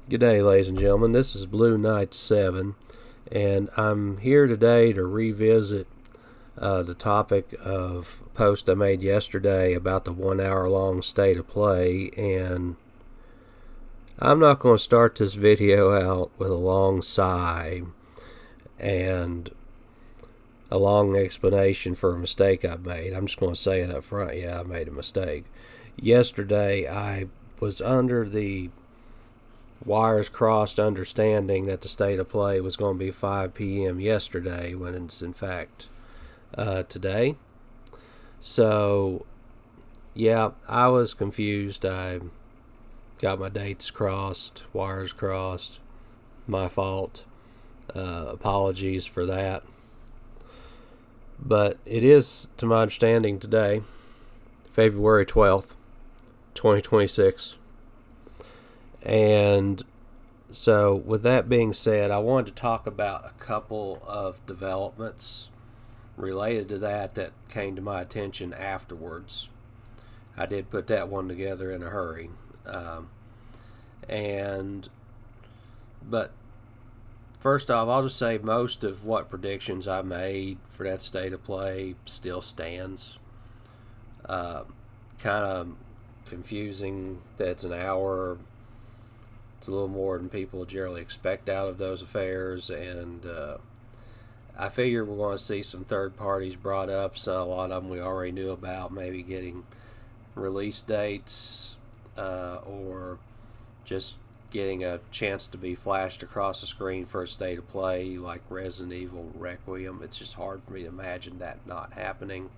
Good day, ladies and gentlemen. This is Blue Knight 7, and I'm here today to revisit the topic of a post I made yesterday about the 1 hour long state of play. And I'm not going to start this video out with a long sigh and a long explanation for a mistake I've made. I'm just going to say it up front. Yeah, I made a mistake. Yesterday, I was under the wires crossed understanding that the state of play was going to be 5 p.m. yesterday when it's in fact today. So, yeah, I was confused. I got my dates crossed, wires crossed. My fault. Apologies for that. But it is, to my understanding, today, February 12th, 2026. And so, with that being said, I wanted to talk about a couple of developments related to that came to my attention afterwards. I did put that one together in a hurry. But first off, I'll just say most of what predictions I made for that state of play still stands. Kind of confusing that it's an hour. It's a little more than people generally expect out of those affairs, and I figure we're going to see some third parties brought up. So a lot of them we already knew about, maybe getting release dates or just getting a chance to be flashed across the screen for a state of play like Resident Evil Requiem. It's just hard for me to imagine that not happening.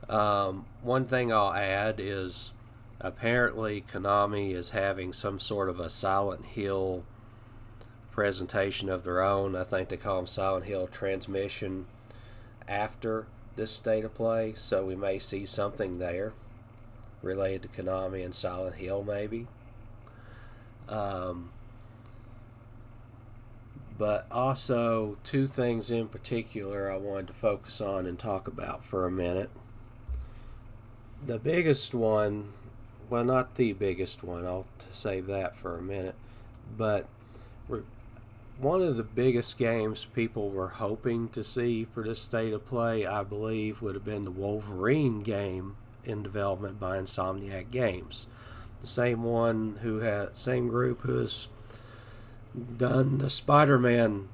One thing I'll add is apparently Konami is having some sort of a Silent Hill presentation of their own. I think they call them Silent Hill transmission after this state of play, so we may see something there related to Konami and Silent Hill maybe. But also two things in particular I wanted to focus on and talk about for a minute. The biggest one, well, not the biggest one, I'll save that for a minute, but one of the biggest games people were hoping to see for this state of play, I believe, would have been the Wolverine game in development by Insomniac Games. The same group who has done the Spider-Man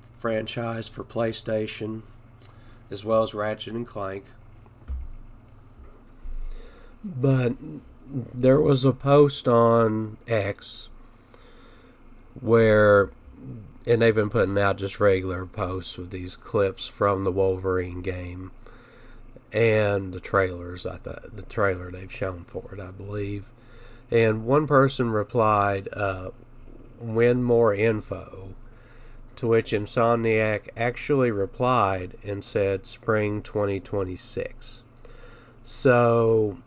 franchise for PlayStation, as well as Ratchet and Clank. But there was a post on X where, and they've been putting out just regular posts with these clips from the Wolverine game and the trailers. The trailer they've shown for it, I believe. And one person replied, when more info? To which Insomniac actually replied and said spring 2026. So,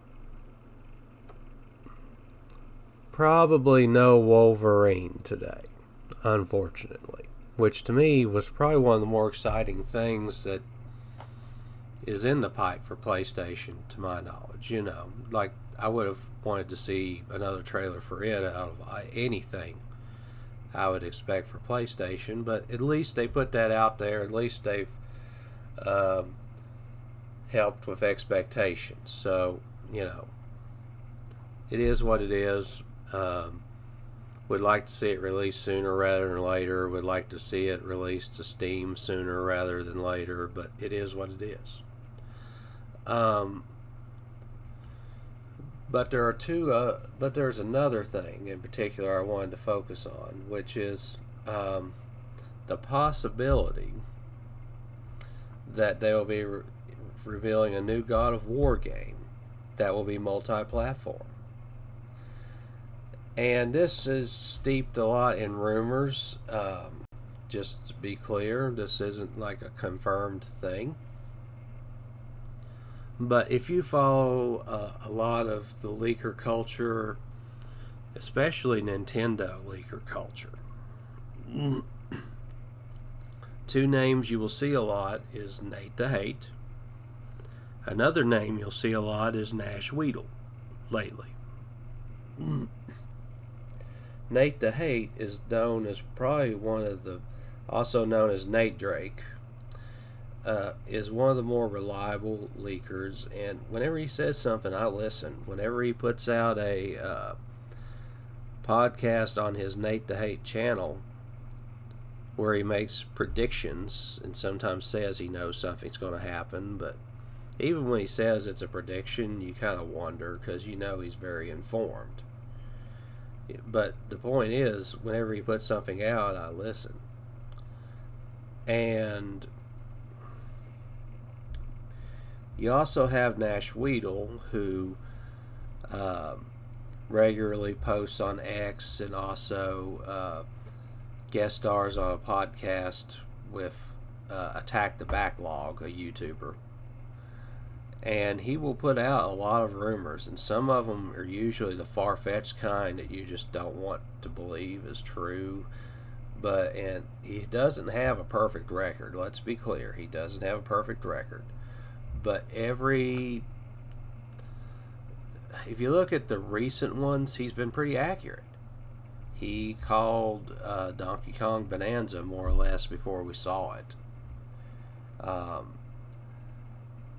probably no Wolverine today, unfortunately. Which to me was probably one of the more exciting things that is in the pipe for PlayStation, to my knowledge. You know, like I would have wanted to see another trailer for it out of anything I would expect for PlayStation, but at least they put that out there. At least they've helped with expectations. So, you know, it is what it is. Would like to see it released sooner rather than later. Would like to see it released to Steam sooner rather than later, but it is what it is. But there's another thing in particular I wanted to focus on, which is the possibility that they will be revealing a new God of War game that will be multi-platform. And this is steeped a lot in rumors. Just to be clear, this isn't like a confirmed thing. But if you follow a lot of the leaker culture, especially Nintendo leaker culture, two names you will see a lot is Nate the Hate. Another name you'll see a lot is Nash Weedle lately. Nate the Hate is known as probably one of the, also known as Nate Drake, is one of the more reliable leakers. And whenever he says something, I listen. Whenever he puts out a podcast on his Nate the Hate channel, where he makes predictions and sometimes says he knows something's going to happen, but even when he says it's a prediction, you kind of wonder because you know he's very informed. But the point is, whenever he puts something out, I listen. And you also have Nash Weedle, who regularly posts on X and also guest stars on a podcast with Attack the Backlog, a YouTuber. And he will put out a lot of rumors, and some of them are usually the far-fetched kind that you just don't want to believe is true. And he doesn't have a perfect record. Let's be clear, he doesn't have a perfect record. But if you look at the recent ones, he's been pretty accurate. He called Donkey Kong Bonanza more or less before we saw it.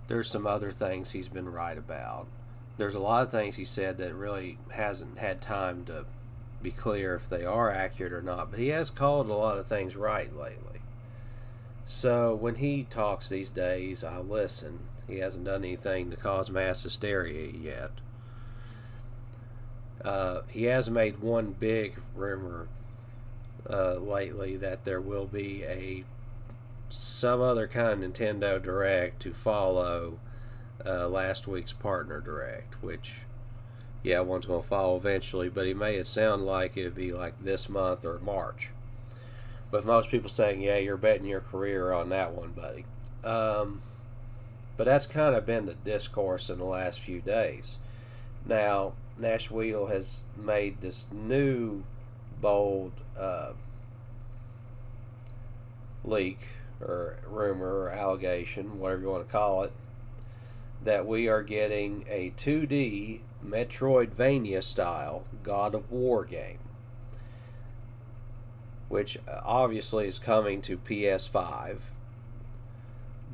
There's some other things he's been right about. There's a lot of things he said that really hasn't had time to be clear if they are accurate or not, but he has called a lot of things right lately. So when he talks these days, I listen. He hasn't done anything to cause mass hysteria yet. He has made one big rumor lately that there will be some other kind of Nintendo Direct to follow last week's Partner Direct, which, yeah, one's going to follow eventually, but he made it sound like it would be like this month or March. But most people saying, yeah, you're betting your career on that one, buddy. But that's kind of been the discourse in the last few days. Now, Nash Weedle has made this new bold leak or rumor or allegation, whatever you want to call it, that we are getting a 2D Metroidvania style God of War game, which obviously is coming to PS5,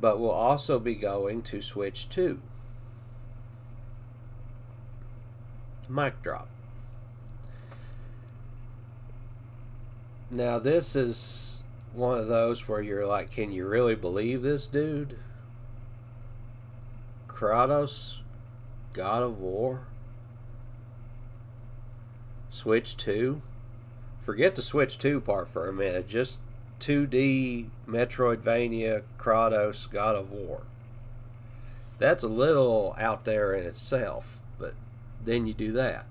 but will also be going to Switch 2. Mic drop. Now this is one of those where you're like, can you really believe this dude? Kratos, God of War, Switch 2? Forget the Switch 2 part for a minute. Just 2D Metroidvania, Kratos, God of War. That's a little out there in itself, but then you do that.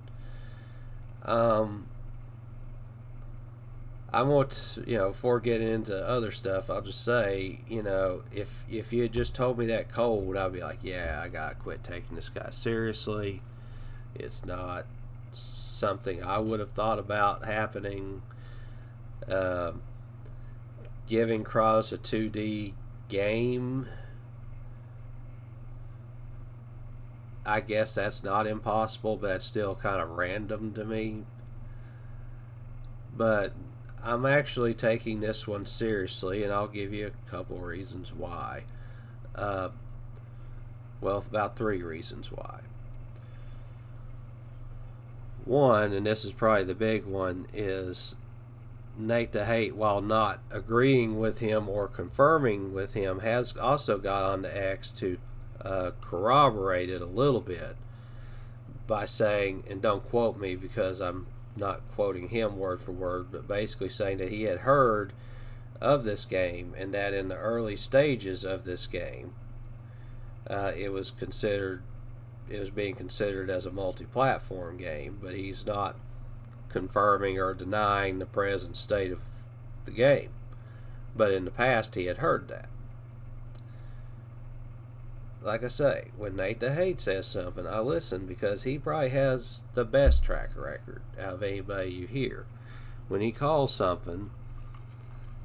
I want, before getting into other stuff, I'll just say, if you had just told me that cold, I'd be like, yeah, I gotta quit taking this guy seriously. It's not something I would have thought about happening. Giving Kratos a 2D game, I guess that's not impossible, but that's still kind of random to me. But I'm actually taking this one seriously, and I'll give you a couple reasons why. About 3 reasons why. One, and this is probably the big one, is Nate the Hate, while not agreeing with him or confirming with him, has also got on to X to corroborate it a little bit by saying, and don't quote me because I'm not quoting him word for word, but basically saying that he had heard of this game and that in the early stages of this game it was being considered as a multi-platform game, but he's not confirming or denying the present state of the game. But in the past he had heard that. Like I say, when Nate the Hate says something, I listen because he probably has the best track record out of anybody you hear. When he calls something,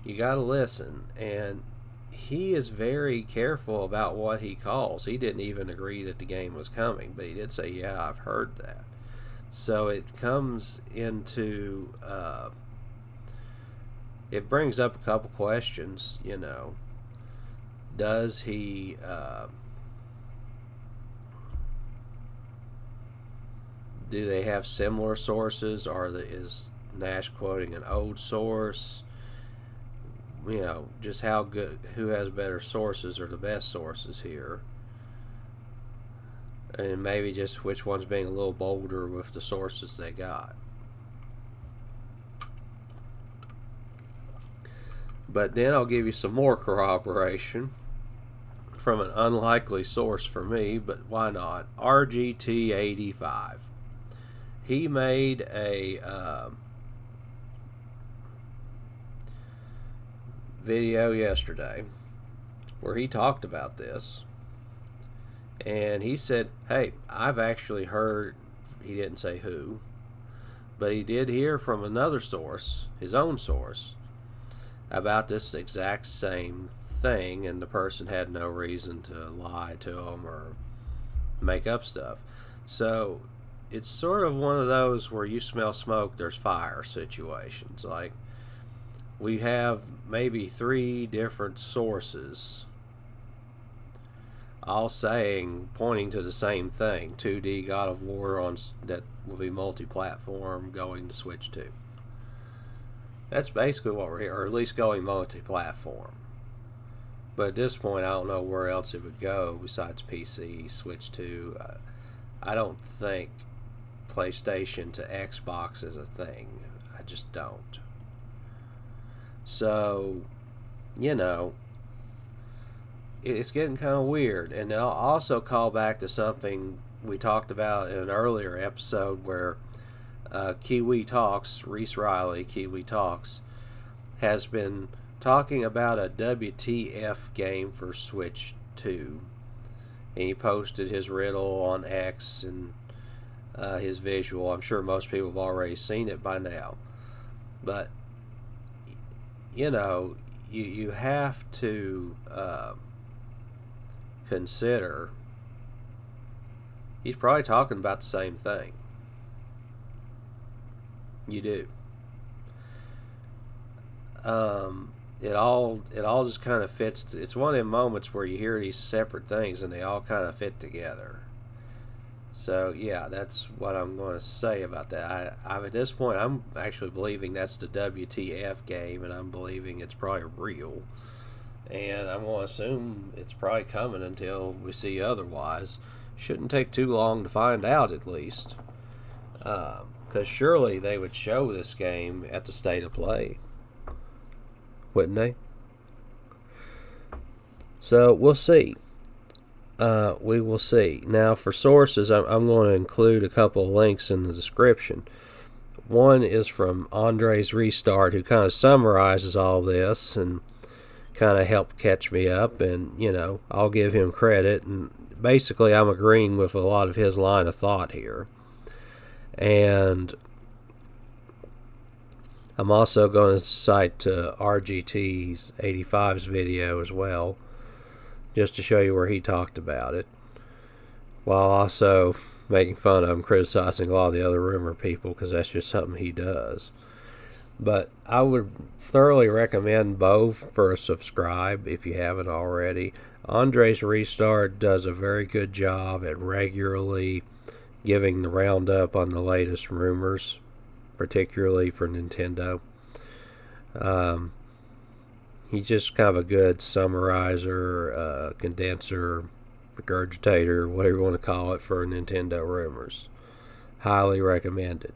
you gotta listen, and he is very careful about what he calls. He didn't even agree that the game was coming, but he did say, yeah, I've heard that. So it comes into, it brings up a couple questions, Does he, do they have similar sources, or is Nash quoting an old source? Just how good, who has better sources or the best sources here? And maybe just which one's being a little bolder with the sources they got. But then I'll give you some more corroboration from an unlikely source for me, but why not? RGT85. He made a video yesterday where he talked about this. And he said, hey, I've actually heard, he didn't say who, but he did hear from another source, his own source, about this exact same thing, and the person had no reason to lie to him or make up stuff. So it's sort of one of those where you smell smoke, there's fire situations. Like, we have maybe 3 different sources all pointing to the same thing: 2D God of War that will be multi-platform, going to Switch 2. That's basically what we're here, or at least going multi-platform. But at this point, I don't know where else it would go besides PC, Switch 2. I don't think PlayStation to Xbox is a thing. I just don't. So, it's getting kind of weird. And I'll also call back to something we talked about in an earlier episode where Kiwi Talks, Reese Riley, Kiwi Talks, has been talking about a WTF game for Switch 2. And he posted his riddle on X and his visual. I'm sure most people have already seen it by now. But, you have to consider he's probably talking about the same thing. You do. It all just kind of fits. It's one of them moments where you hear these separate things and they all kind of fit together. So yeah, that's what I'm going to say about that. I'm at this point, I'm actually believing that's the WTF game, and I'm believing it's probably real. And I'm going to assume it's probably coming until we see otherwise. Shouldn't take too long to find out, at least. Because surely they would show this game at the State of Play. Wouldn't they? So, we'll see. We will see. Now, for sources, I'm going to include a couple of links in the description. One is from AndresRestart, who kind of summarizes all this and kind of helped catch me up, and I'll give him credit, and basically I'm agreeing with a lot of his line of thought here. And I'm also going to cite RGT's 85's video as well, just to show you where he talked about it, while also making fun of him, criticizing a lot of the other rumor people, because that's just something he does. But I would thoroughly recommend both for a subscribe if you haven't already. AndresRestart does a very good job at regularly giving the roundup on the latest rumors, particularly for Nintendo. He's just kind of a good summarizer, condenser, regurgitator, whatever you want to call it, for Nintendo rumors. Highly recommended.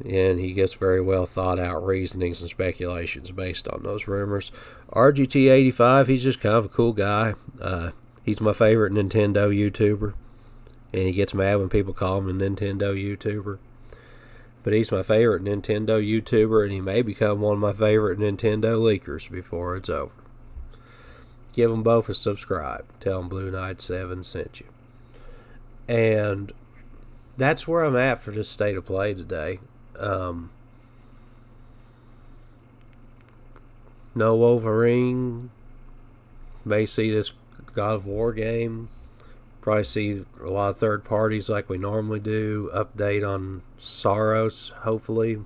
And he gets very well thought out reasonings and speculations based on those rumors. RGT85, he's just kind of a cool guy. He's my favorite Nintendo YouTuber. And he gets mad when people call him a Nintendo YouTuber. But he's my favorite Nintendo YouTuber, and he may become one of my favorite Nintendo leakers before it's over. Give them both a subscribe. Tell them Blue Knight 7 sent you. And that's where I'm at for this State of Play today. No Wolverine. May see this God of War game Probably see a lot of third parties like we normally do. Update on Soros, hopefully.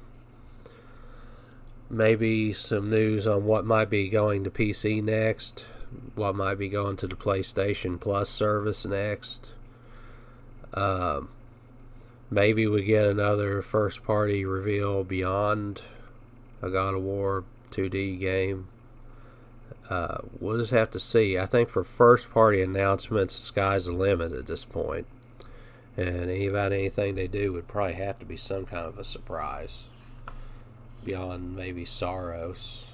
Maybe some news on what might be going to PC next, what might be going to the PlayStation Plus service next. Maybe we get another first party reveal beyond a God of War 2D game. We'll just have to see. I think for first party announcements, the sky's the limit at this point. And about anything they do would probably have to be some kind of a surprise beyond maybe Soros.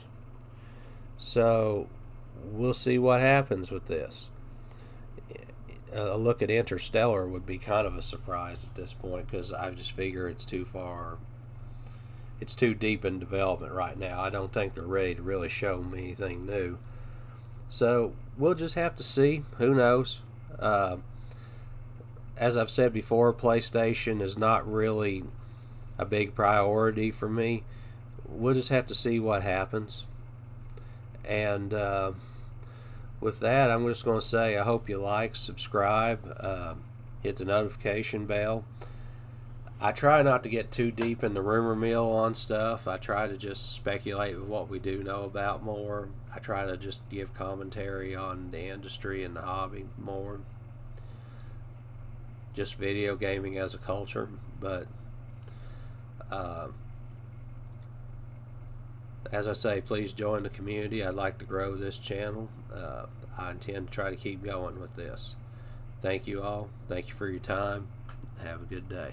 So we'll see what happens with this. A look at Interstellar would be kind of a surprise at this point, because I just figure it's too far. It's too deep in development right now. I don't think they're ready to really show me anything new. So we'll just have to see. Who knows? As I've said before, PlayStation is not really a big priority for me. We'll just have to see what happens. And with that, I'm just going to say I hope you like, subscribe, hit the notification bell. I try not to get too deep in the rumor mill on stuff. I try to just speculate with what we do know about more. I try to just give commentary on the industry and the hobby more. Just video gaming as a culture. But as I say, please join the community. I'd like to grow this channel. I intend to try to keep going with this. Thank you all. Thank you for your time. Have a good day.